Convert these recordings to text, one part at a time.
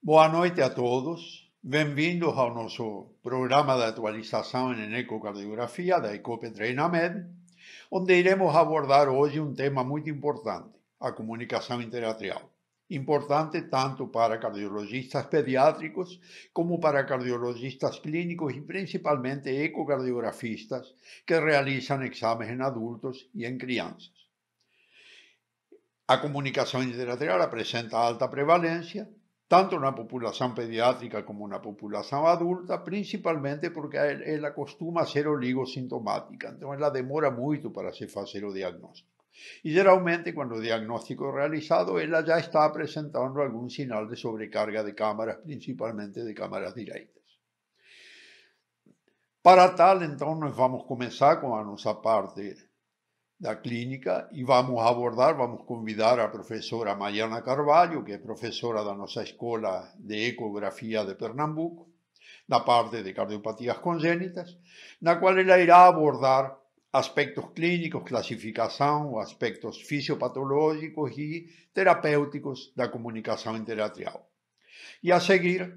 Boa noite a todos. Bem-vindos ao nosso programa de atualização em ecocardiografia da ECOPE TreinaMed, onde iremos abordar hoje um tema muito importante, a comunicação interatrial. Importante tanto para cardiologistas pediátricos como para cardiologistas clínicos e principalmente ecocardiografistas que realizam exames em adultos e em crianças. A comunicação interatrial apresenta alta prevalência, tanto na população pediátrica como na população adulta, principalmente porque ela costuma ser oligossintomática, então ela demora muito para se fazer o diagnóstico. E geralmente, quando o diagnóstico é realizado, ela já está apresentando algum sinal de sobrecarga de câmaras, principalmente de câmaras direitas. Para tal, então, nós vamos começar com a nossa parte da clínica e vamos convidar a professora Mariana Carvalho, que é professora da nossa Escola de Ecografia de Pernambuco, na parte de cardiopatias congênitas, na qual ela irá abordar aspectos clínicos, classificação, aspectos fisiopatológicos e terapêuticos da comunicação interatrial. E a seguir,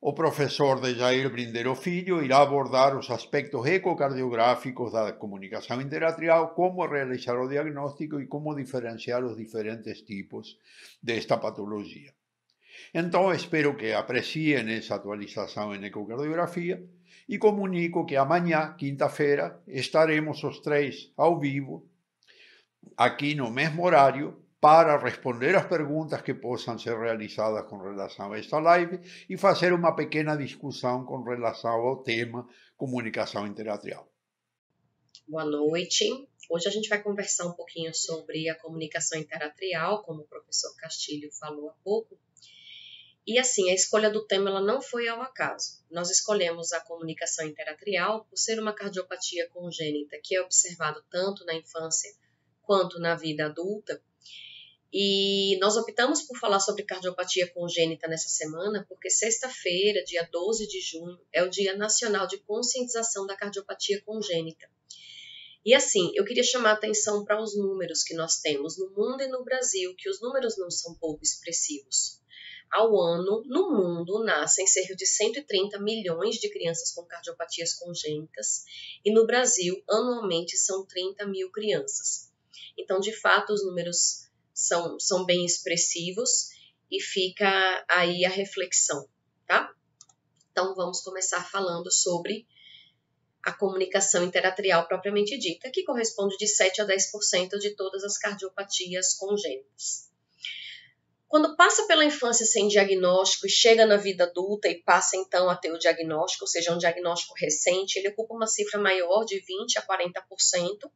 o professor Dejair Brindero Filho irá abordar os aspectos ecocardiográficos da comunicação interatrial, como realizar o diagnóstico e como diferenciar os diferentes tipos desta patologia. Então, espero que apreciem essa atualização em ecocardiografia e comunico que amanhã, quinta-feira, estaremos os três ao vivo, aqui no mesmo horário, para responder as perguntas que possam ser realizadas com relação a esta live e fazer uma pequena discussão com relação ao tema comunicação interatrial. Boa noite. Hoje a gente vai conversar um pouquinho sobre a comunicação interatrial, como o professor Castilho falou há pouco. E assim, a escolha do tema ela não foi ao acaso. Nós escolhemos a comunicação interatrial por ser uma cardiopatia congênita que é observado tanto na infância quanto na vida adulta. E nós optamos por falar sobre cardiopatia congênita nessa semana, porque sexta-feira, dia 12 de junho, é o Dia Nacional de Conscientização da Cardiopatia Congênita. E assim, eu queria chamar a atenção para os números que nós temos no mundo e no Brasil, que os números não são pouco expressivos. Ao ano, no mundo, nascem cerca de 130 milhões de crianças com cardiopatias congênitas, e no Brasil, anualmente, são 30 mil crianças. Então, de fato, os números são bem expressivos e fica aí a reflexão, tá? Então, vamos começar falando sobre a comunicação interatrial propriamente dita, que corresponde de 7 a 10% de todas as cardiopatias congênitas. Quando passa pela infância sem diagnóstico e chega na vida adulta e passa então a ter o diagnóstico, ou seja, um diagnóstico recente, ele ocupa uma cifra maior de 20 a 40%.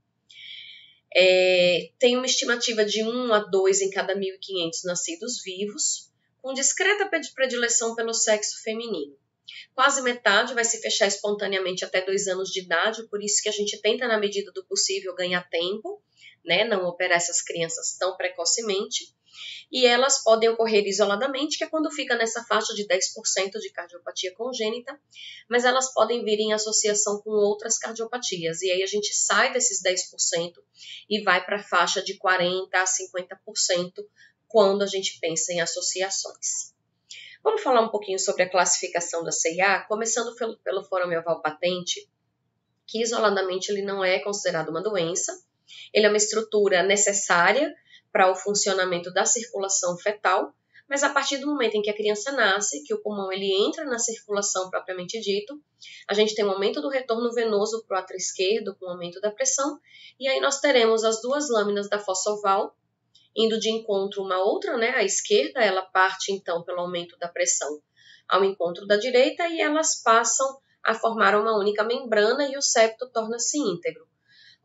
Tem uma estimativa de 1 a 2 em cada 1.500 nascidos vivos, com discreta predileção pelo sexo feminino. Quase metade vai se fechar espontaneamente até 2 anos de idade, por isso que a gente tenta, na medida do possível, ganhar tempo, né, não operar essas crianças tão precocemente. E elas podem ocorrer isoladamente, que é quando fica nessa faixa de 10% de cardiopatia congênita, mas elas podem vir em associação com outras cardiopatias. E aí a gente sai desses 10% e vai para a faixa de 40% a 50% quando a gente pensa em associações. Vamos falar um pouquinho sobre a classificação da CIA, começando pelo forame oval patente, que isoladamente ele não é considerado uma doença, ele é uma estrutura necessária para o funcionamento da circulação fetal, mas a partir do momento em que a criança nasce, que o pulmão ele entra na circulação propriamente dito, a gente tem um aumento do retorno venoso para o átrio esquerdo, com o aumento da pressão, e aí nós teremos as duas lâminas da fossa oval, indo de encontro uma outra, né, à esquerda, ela parte então pelo aumento da pressão ao encontro da direita, e elas passam a formar uma única membrana e o septo torna-se íntegro.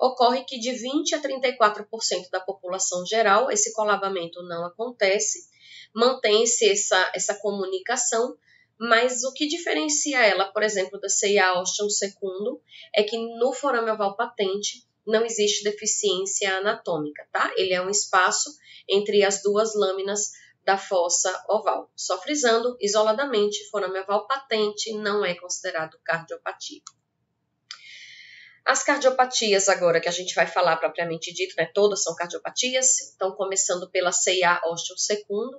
Ocorre que de 20% a 34% da população geral, esse colavamento não acontece, mantém-se essa comunicação, mas o que diferencia ela, por exemplo, da CIA Austin II, é que no forame oval patente não existe deficiência anatômica, tá? Ele é um espaço entre as duas lâminas da fossa oval. Só frisando, isoladamente, forame oval patente não é considerado cardiopatia. As cardiopatias agora que a gente vai falar propriamente dito, né, todas são cardiopatias, então começando pela CIA ósteo secundo,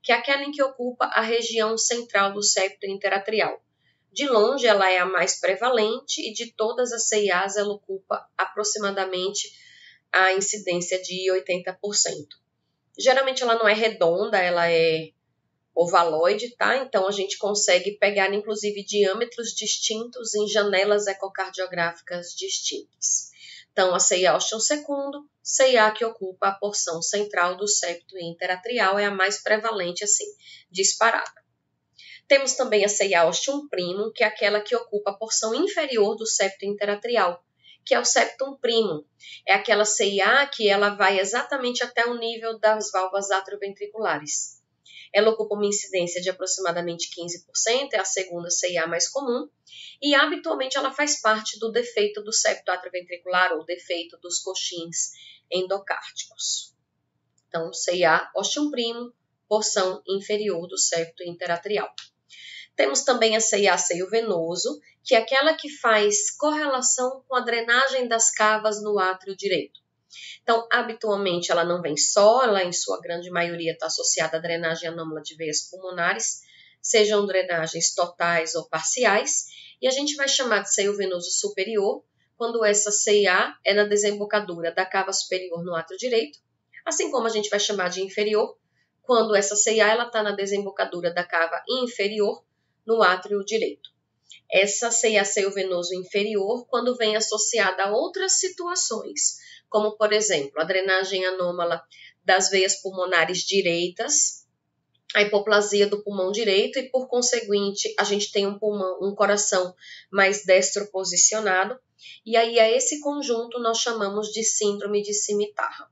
que é aquela em que ocupa a região central do septo interatrial. De longe ela é a mais prevalente e de todas as CIAs ela ocupa aproximadamente a incidência de 80%. Geralmente ela não é redonda, ela é ovaloide, tá? Então a gente consegue pegar inclusive diâmetros distintos em janelas ecocardiográficas distintas. Então a CIA ósteo secundo, CIA que ocupa a porção central do septo interatrial, é a mais prevalente assim, disparada. Temos também a CIA ósteo primum, que é aquela que ocupa a porção inferior do septo interatrial, que é o septum primum. É aquela CIA que ela vai exatamente até o nível das válvulas atrioventriculares. Ela ocupa uma incidência de aproximadamente 15%, é a segunda CIA mais comum, e habitualmente ela faz parte do defeito do septo atrioventricular ou defeito dos coxins endocárdicos. Então, CIA ósteo primum, porção inferior do septo interatrial. Temos também a CIA seio venoso, que é aquela que faz correlação com a drenagem das cavas no átrio direito. Então, habitualmente, ela não vem só, ela em sua grande maioria está associada à drenagem anômala de veias pulmonares, sejam drenagens totais ou parciais, e a gente vai chamar de seio venoso superior, quando essa CIA é na desembocadura da cava superior no átrio direito, assim como a gente vai chamar de inferior, quando essa CIA está na desembocadura da cava inferior no átrio direito. Essa CIA seio venoso inferior, quando vem associada a outras situações, como, por exemplo, a drenagem anômala das veias pulmonares direitas, a hipoplasia do pulmão direito e, por conseguinte, a gente tem um coração mais destro posicionado, e aí a esse conjunto nós chamamos de síndrome de cimitarra.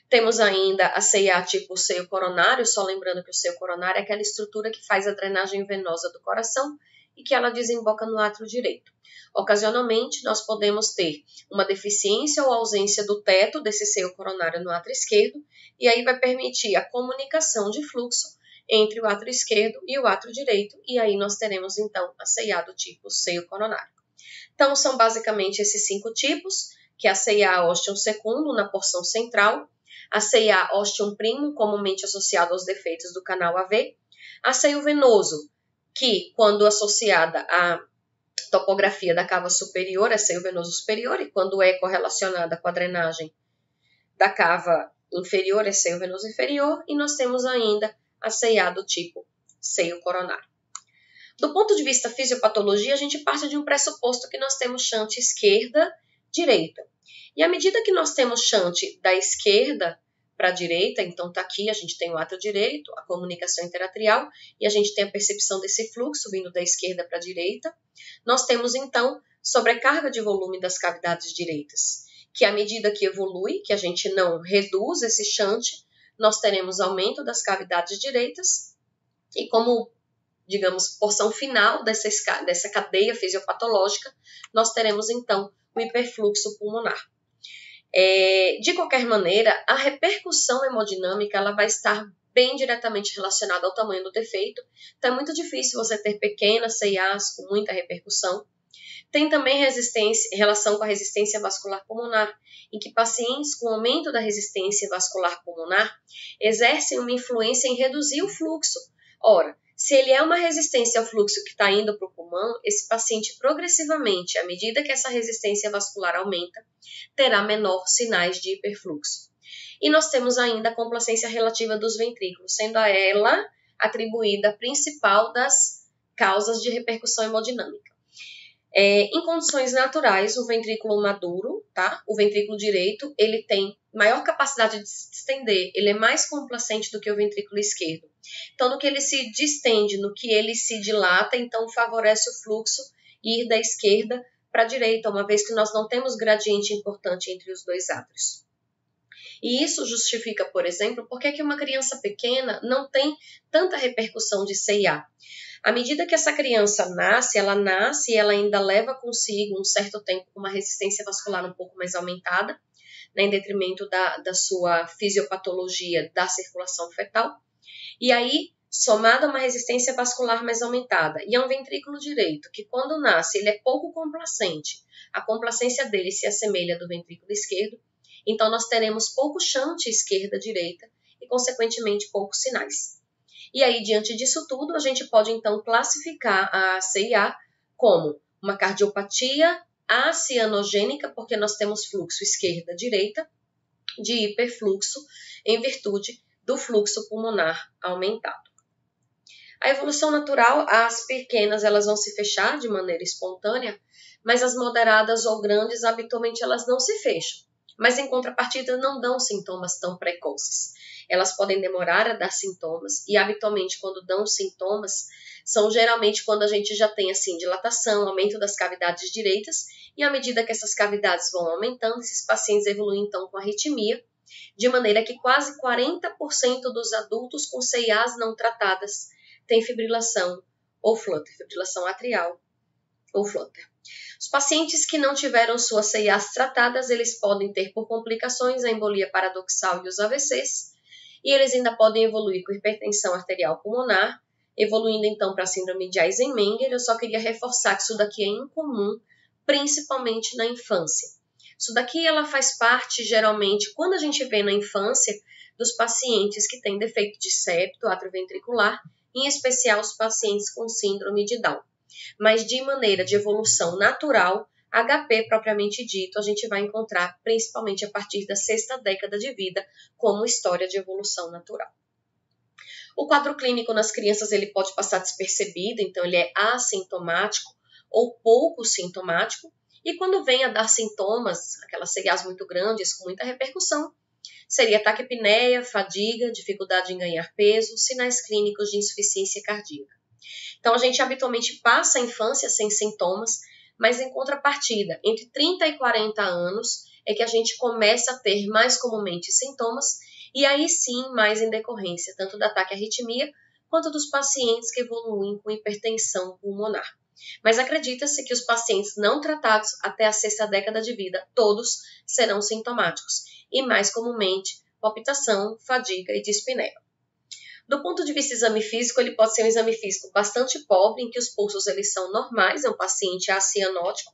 Temos ainda a CIA tipo seio coronário, só lembrando que o seio coronário é aquela estrutura que faz a drenagem venosa do coração e que ela desemboca no átrio direito. Ocasionalmente, nós podemos ter uma deficiência ou ausência do teto desse seio coronário no átrio esquerdo, e aí vai permitir a comunicação de fluxo entre o átrio esquerdo e o átrio direito, e aí nós teremos então a CIA do tipo seio coronário. Então, são basicamente esses 5 tipos, que é a CIA ósteo secundo na porção central, a CIA ósteo primum, comumente associada aos defeitos do canal AV, a seio venoso, que quando associada à topografia da cava superior é seio venoso superior, e quando é correlacionada com a drenagem da cava inferior é seio venoso inferior, e nós temos ainda a CIA do tipo seio coronário. Do ponto de vista fisiopatologia, a gente parte de um pressuposto que nós temos shunt esquerda-direita. E à medida que nós temos shunt da esquerda para a direita, então está aqui, a gente tem o átrio direito, a comunicação interatrial, e a gente tem a percepção desse fluxo vindo da esquerda para a direita. Nós temos, então, sobrecarga de volume das cavidades direitas, que à medida que evolui, que a gente não reduz esse shunt, nós teremos aumento das cavidades direitas, e como, digamos, porção final dessa cadeia fisiopatológica, nós teremos, então, o hiperfluxo pulmonar. De qualquer maneira, a repercussão hemodinâmica ela vai estar bem diretamente relacionada ao tamanho do defeito, então é muito difícil você ter pequenas CIAs com muita repercussão. Tem também relação com a resistência vascular pulmonar, em que pacientes com aumento da resistência vascular pulmonar exercem uma influência em reduzir o fluxo. Ora, se ele é uma resistência ao fluxo que está indo para o pulmão, esse paciente progressivamente, à medida que essa resistência vascular aumenta, terá menor sinais de hiperfluxo. E nós temos ainda a complacência relativa dos ventrículos, sendo a ela atribuída a principal das causas de repercussão hemodinâmica. Em condições naturais, o ventrículo maduro, tá? O ventrículo direito, ele tem maior capacidade de se distender, ele é mais complacente do que o ventrículo esquerdo. Então, no que ele se distende, no que ele se dilata, então favorece o fluxo ir da esquerda para a direita, uma vez que nós não temos gradiente importante entre os dois átrios. E isso justifica, por exemplo, por que uma criança pequena não tem tanta repercussão de CIA. À medida que essa criança nasce e ela ainda leva consigo um certo tempo com uma resistência vascular um pouco mais aumentada, né, em detrimento da sua fisiopatologia da circulação fetal. E aí, somado a uma resistência vascular mais aumentada e a um ventrículo direito, que quando nasce ele é pouco complacente, a complacência dele se assemelha à do ventrículo esquerdo, então nós teremos pouco shunt esquerda-direita e, consequentemente, poucos sinais. E aí, diante disso tudo, a gente pode, então, classificar a CIA como uma cardiopatia acianogênica, porque nós temos fluxo esquerda-direita, de hiperfluxo, em virtude do fluxo pulmonar aumentado. A evolução natural, as pequenas, elas vão se fechar de maneira espontânea, mas as moderadas ou grandes, habitualmente, elas não se fecham. Mas, em contrapartida, não dão sintomas tão precoces. Elas podem demorar a dar sintomas e, habitualmente, quando dão sintomas, são geralmente quando a gente já tem, assim, dilatação, aumento das cavidades direitas, e à medida que essas cavidades vão aumentando, esses pacientes evoluem, então, com arritmia, de maneira que quase 40% dos adultos com CIAs não tratadas têm fibrilação ou flutter, fibrilação atrial ou flutter. Os pacientes que não tiveram suas CIAs tratadas, eles podem ter por complicações a embolia paradoxal e os AVCs, e eles ainda podem evoluir com hipertensão arterial pulmonar, evoluindo então para a síndrome de Eisenmenger. Eu só queria reforçar que isso daqui é incomum, principalmente na infância. Isso daqui ela faz parte, geralmente, quando a gente vê na infância, dos pacientes que têm defeito de septo atrioventricular, em especial os pacientes com síndrome de Down. Mas de maneira de evolução natural, HP propriamente dito, a gente vai encontrar principalmente a partir da 6ª década de vida como história de evolução natural. O quadro clínico nas crianças ele pode passar despercebido, então ele é assintomático ou pouco sintomático, e quando vem a dar sintomas, aquelas CIAs muito grandes, com muita repercussão, seria taquipneia, fadiga, dificuldade em ganhar peso, sinais clínicos de insuficiência cardíaca. Então, a gente habitualmente passa a infância sem sintomas, mas em contrapartida, entre 30 e 40 anos é que a gente começa a ter mais comumente sintomas, e aí sim mais em decorrência tanto da taquiarritmia quanto dos pacientes que evoluem com hipertensão pulmonar. Mas acredita-se que os pacientes não tratados até a 6ª década de vida, todos serão sintomáticos, e mais comumente palpitação, fadiga e dispneia. Do ponto de vista do exame físico, ele pode ser um exame físico bastante pobre, em que os pulsos eles são normais, é um paciente acianótico,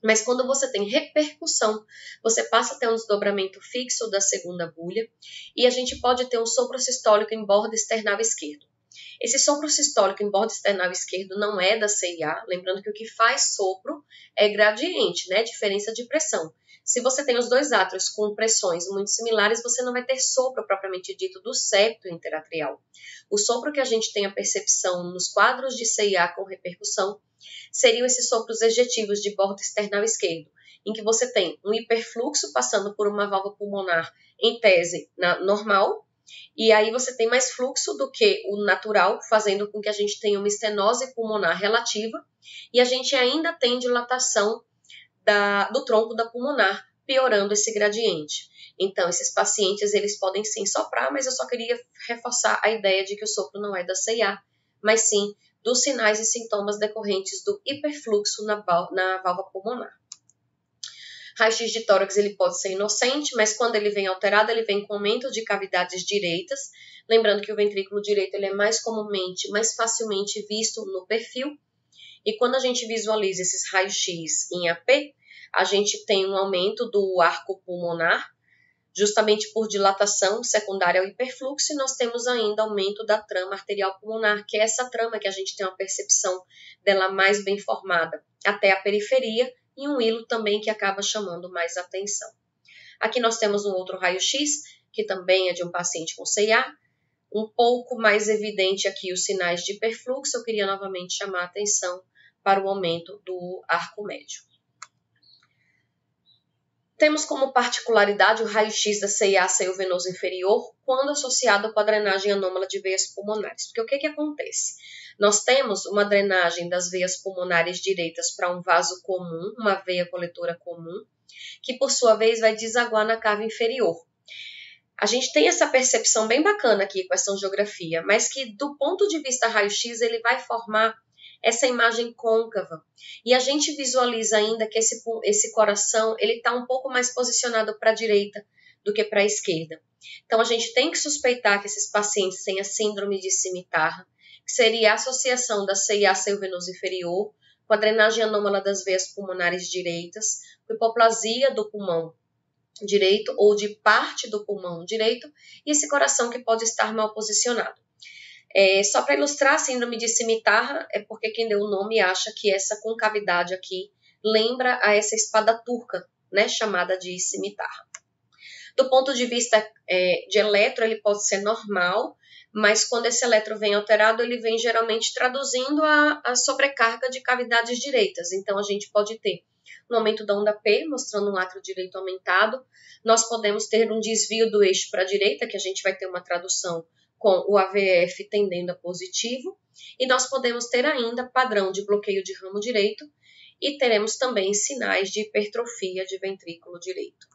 mas quando você tem repercussão, você passa a ter um desdobramento fixo da segunda bulha, e a gente pode ter um sopro sistólico em borda external esquerdo. Esse sopro sistólico em borda external esquerdo não é da CIA, lembrando que o que faz sopro é gradiente, né? Diferença de pressão. Se você tem os dois átrios com pressões muito similares, você não vai ter sopro propriamente dito do septo interatrial. O sopro que a gente tem a percepção nos quadros de CIA com repercussão seriam esses sopros ejetivos de borda external esquerdo, em que você tem um hiperfluxo passando por uma válvula pulmonar em tese normal, e aí você tem mais fluxo do que o natural, fazendo com que a gente tenha uma estenose pulmonar relativa, e a gente ainda tem dilatação do tronco da pulmonar, piorando esse gradiente. Então, esses pacientes, eles podem sim soprar, mas eu só queria reforçar a ideia de que o sopro não é da CIA, mas sim dos sinais e sintomas decorrentes do hiperfluxo na válvula pulmonar. Raio-X de tórax ele pode ser inocente, mas quando ele vem alterado, ele vem com aumento de cavidades direitas. Lembrando que o ventrículo direito ele é mais facilmente visto no perfil. E quando a gente visualiza esses raios-X em AP, a gente tem um aumento do arco pulmonar, justamente por dilatação secundária ao hiperfluxo, e nós temos ainda aumento da trama arterial pulmonar, que é essa trama que a gente tem uma percepção dela mais bem formada até a periferia, e um hilo também que acaba chamando mais atenção. Aqui nós temos um outro raio-X, que também é de um paciente com CIA, um pouco mais evidente aqui os sinais de hiperfluxo. Eu queria novamente chamar a atenção para o aumento do arco médio. Temos como particularidade o raio-X da CIA venoso inferior quando associado com a drenagem anômala de veias pulmonares. Porque o que acontece? Nós temos uma drenagem das veias pulmonares direitas para um vaso comum, uma veia coletora comum, que por sua vez vai desaguar na cava inferior. A gente tem essa percepção bem bacana aqui com essa angiografia, mas que do ponto de vista raio-X ele vai formar essa imagem côncava. E a gente visualiza ainda que esse coração ele está um pouco mais posicionado para a direita do que para a esquerda. Então, a gente tem que suspeitar que esses pacientes têm a síndrome de cimitarra, que seria a associação da CIA seio venoso inferior com a drenagem anômala das veias pulmonares direitas, com hipoplasia do pulmão direito ou de parte do pulmão direito, e esse coração que pode estar mal posicionado. Só para ilustrar a síndrome de cimitarra, é porque quem deu o nome acha que essa concavidade aqui lembra a essa espada turca, né, chamada de cimitarra. Do ponto de vista de eletro, ele pode ser normal, mas quando esse eletro vem alterado, ele vem geralmente traduzindo a sobrecarga de cavidades direitas. Então, a gente pode ter um aumento da onda P, mostrando um átrio direito aumentado. Nós podemos ter um desvio do eixo para a direita, que a gente vai ter uma tradução com o AVF tendendo a positivo. E nós podemos ter ainda padrão de bloqueio de ramo direito e teremos também sinais de hipertrofia de ventrículo direito.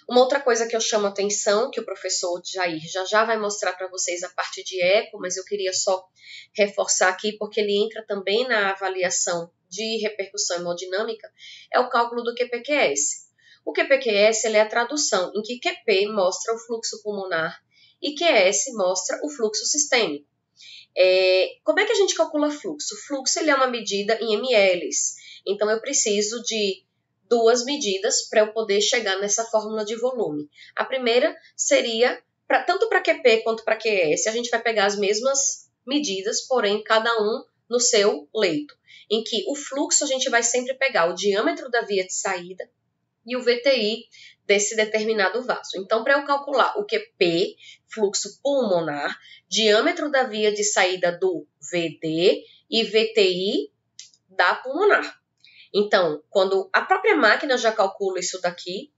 Uma outra coisa que eu chamo a atenção, que o professor Jair já vai mostrar para vocês a parte de eco, mas eu queria só reforçar aqui, porque ele entra também na avaliação de repercussão hemodinâmica, é o cálculo do QPQS. O QPQS ele é a tradução em que QP mostra o fluxo pulmonar e QS mostra o fluxo sistêmico. Como é que a gente calcula fluxo? O fluxo ele é uma medida em ml, então eu preciso de duas medidas para eu poder chegar nessa fórmula de volume. A primeira seria, tanto para QP quanto para QS, a gente vai pegar as mesmas medidas, porém cada um no seu leito, em que o fluxo a gente vai sempre pegar o diâmetro da via de saída e o VTI desse determinado vaso. Então, para eu calcular o QP, fluxo pulmonar, diâmetro da via de saída do VD e VTI da pulmonar. Então, quando a própria máquina já calcula isso daqui,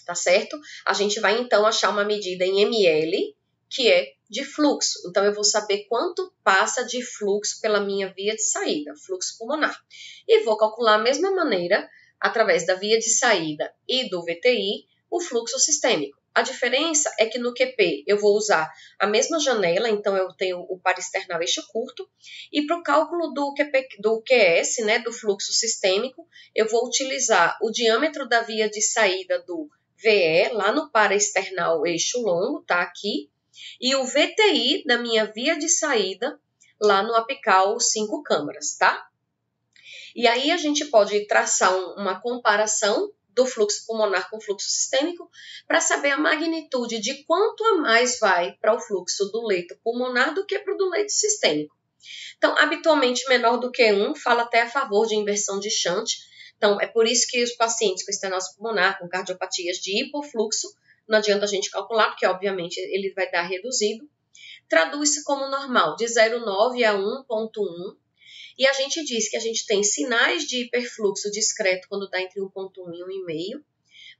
tá certo? A gente vai então achar uma medida em ml, que é de fluxo. Então, eu vou saber quanto passa de fluxo pela minha via de saída, fluxo pulmonar. E vou calcular da mesma maneira, através da via de saída e do VTI, o fluxo sistêmico. A diferença é que no QP eu vou usar a mesma janela, então eu tenho o parasternal eixo curto, e para o cálculo do QS, né, do fluxo sistêmico, eu vou utilizar o diâmetro da via de saída do VE, lá no parasternal eixo longo, tá aqui, e o VTI da minha via de saída, lá no apical 5 câmaras, tá? E aí a gente pode traçar uma comparação do fluxo pulmonar com o fluxo sistêmico para saber a magnitude de quanto a mais vai para o fluxo do leito pulmonar do que para o do leito sistêmico. Então, habitualmente menor do que 1, fala até a favor de inversão de shunt. Então, é por isso que os pacientes com estenose pulmonar, com cardiopatias de hipofluxo, não adianta a gente calcular, porque obviamente ele vai dar reduzido, traduz-se como normal, de 0,9 a 1,1, e a gente diz que a gente tem sinais de hiperfluxo discreto quando está entre 1,1 e 1,5,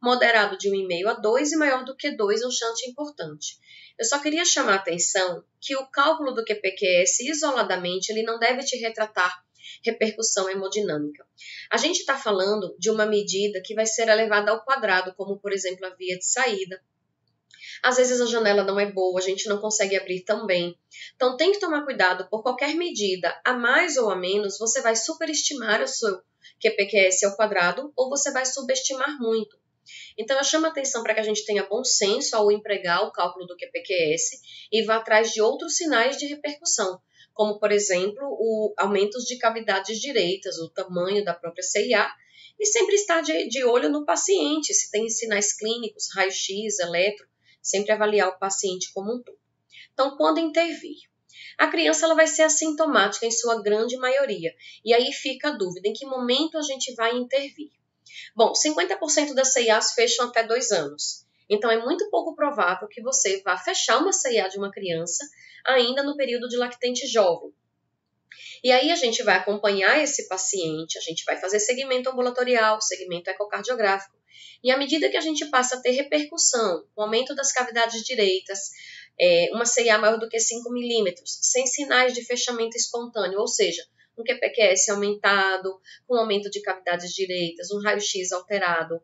moderado de 1,5 a 2 e maior do que 2, um shunt importante. Eu só queria chamar a atenção que o cálculo do QPQS isoladamente ele não deve te retratar repercussão hemodinâmica. A gente está falando de uma medida que vai ser elevada ao quadrado, como por exemplo a via de saída. Às vezes a janela não é boa, a gente não consegue abrir tão bem. Então tem que tomar cuidado, por qualquer medida, a mais ou a menos, você vai superestimar o seu QPQS ao quadrado ou você vai subestimar muito. Então eu chamo a atenção para que a gente tenha bom senso ao empregar o cálculo do QPQS e vá atrás de outros sinais de repercussão, como por exemplo o aumento de cavidades direitas, o tamanho da própria CIA, e sempre estar de olho no paciente, se tem sinais clínicos, raio-x, eletro, sempre avaliar o paciente como um todo. Então, quando intervir? A criança ela vai ser assintomática em sua grande maioria. E aí fica a dúvida, em que momento a gente vai intervir? Bom, 50% das CIAs fecham até 2 anos. Então, é muito pouco provável que você vá fechar uma CIA de uma criança ainda no período de lactente jovem. E aí a gente vai acompanhar esse paciente, a gente vai fazer segmento ambulatorial, segmento ecocardiográfico. E à medida que a gente passa a ter repercussão, o aumento das cavidades direitas, uma CIA maior do que 5 milímetros, sem sinais de fechamento espontâneo, ou seja, um QPQS aumentado, com aumento de cavidades direitas, um raio-x alterado,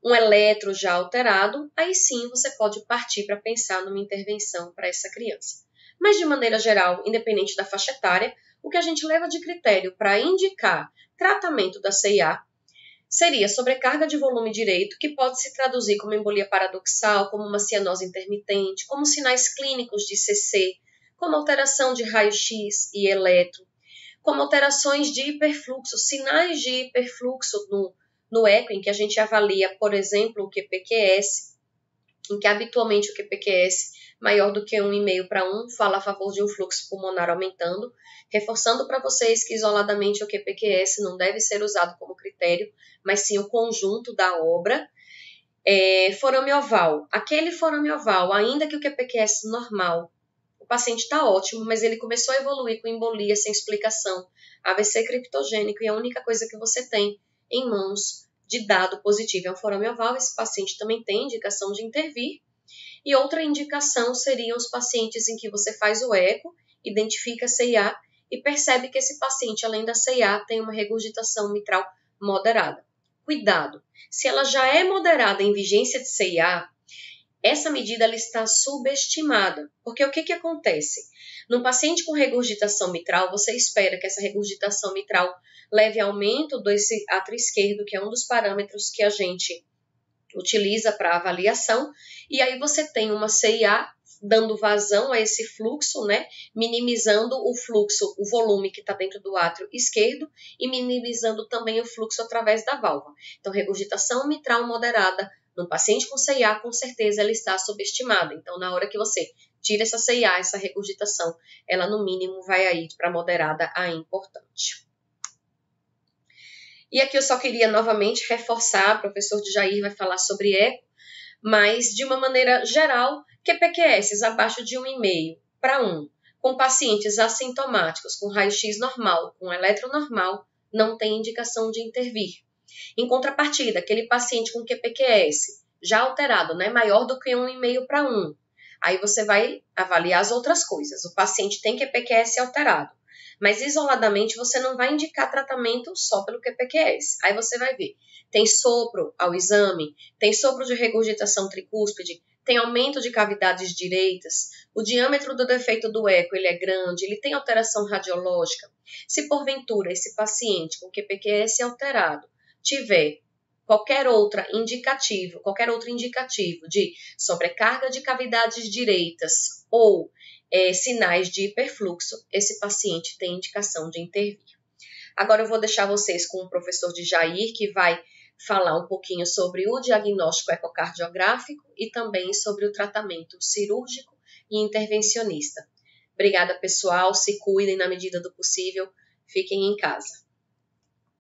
um eletro já alterado, aí sim você pode partir para pensar numa intervenção para essa criança. Mas de maneira geral, independente da faixa etária, o que a gente leva de critério para indicar tratamento da CIA seria sobrecarga de volume direito, que pode se traduzir como embolia paradoxal, como uma cianose intermitente, como sinais clínicos de CC, como alteração de raio-x e eletro, como alterações de hiperfluxo, sinais de hiperfluxo no eco, em que a gente avalia, por exemplo, o QPQS, em que habitualmente o QPQS maior do que 1,5 para 1 fala a favor de um fluxo pulmonar aumentando, reforçando para vocês que isoladamente o QPQS não deve ser usado como critério, mas sim o conjunto da obra. Forame oval. Aquele forame oval, ainda que o QPQS normal, o paciente está ótimo, mas ele começou a evoluir com embolia sem explicação, AVC criptogênico, e a única coisa que você tem em mãos de dado positivo é um forame oval. Esse paciente também tem indicação de intervir. E outra indicação seriam os pacientes em que você faz o eco, identifica a CIA e percebe que esse paciente, além da CIA, tem uma regurgitação mitral moderada. Cuidado! Se ela já é moderada em vigência de CIA, essa medida ela está subestimada. Porque o que acontece? Num paciente com regurgitação mitral, você espera que essa regurgitação mitral leve a aumento desse átrio esquerdo, que é um dos parâmetros que a gente utiliza para avaliação, e aí você tem uma CIA dando vazão a esse fluxo, né, minimizando o fluxo, o volume que está dentro do átrio esquerdo e minimizando também o fluxo através da válvula. Então, regurgitação mitral moderada no paciente com CIA, com certeza ela está subestimada. Então, na hora que você tira essa CIA, essa regurgitação, ela no mínimo vai aí para moderada a importante. E aqui eu só queria novamente reforçar, o professor Jair vai falar sobre eco, mas de uma maneira geral, QPQS abaixo de 1,5 para 1, com pacientes assintomáticos, com raio-x normal, com eletro normal, não tem indicação de intervir. Em contrapartida, aquele paciente com QPQS já alterado, né, maior do que 1,5 para 1, aí você vai avaliar as outras coisas. O paciente tem QPQS alterado, mas isoladamente você não vai indicar tratamento só pelo QPQS. Aí você vai ver, tem sopro ao exame, tem sopro de regurgitação tricúspide, tem aumento de cavidades direitas, o diâmetro do defeito do eco ele é grande, ele tem alteração radiológica. Se porventura esse paciente com QPQS alterado tiver qualquer outro indicativo de sobrecarga de cavidades direitas ou sinais de hiperfluxo, esse paciente tem indicação de intervir. Agora eu vou deixar vocês com o professor Jair, que vai falar um pouquinho sobre o diagnóstico ecocardiográfico e também sobre o tratamento cirúrgico e intervencionista. Obrigada, pessoal. Se cuidem na medida do possível. Fiquem em casa.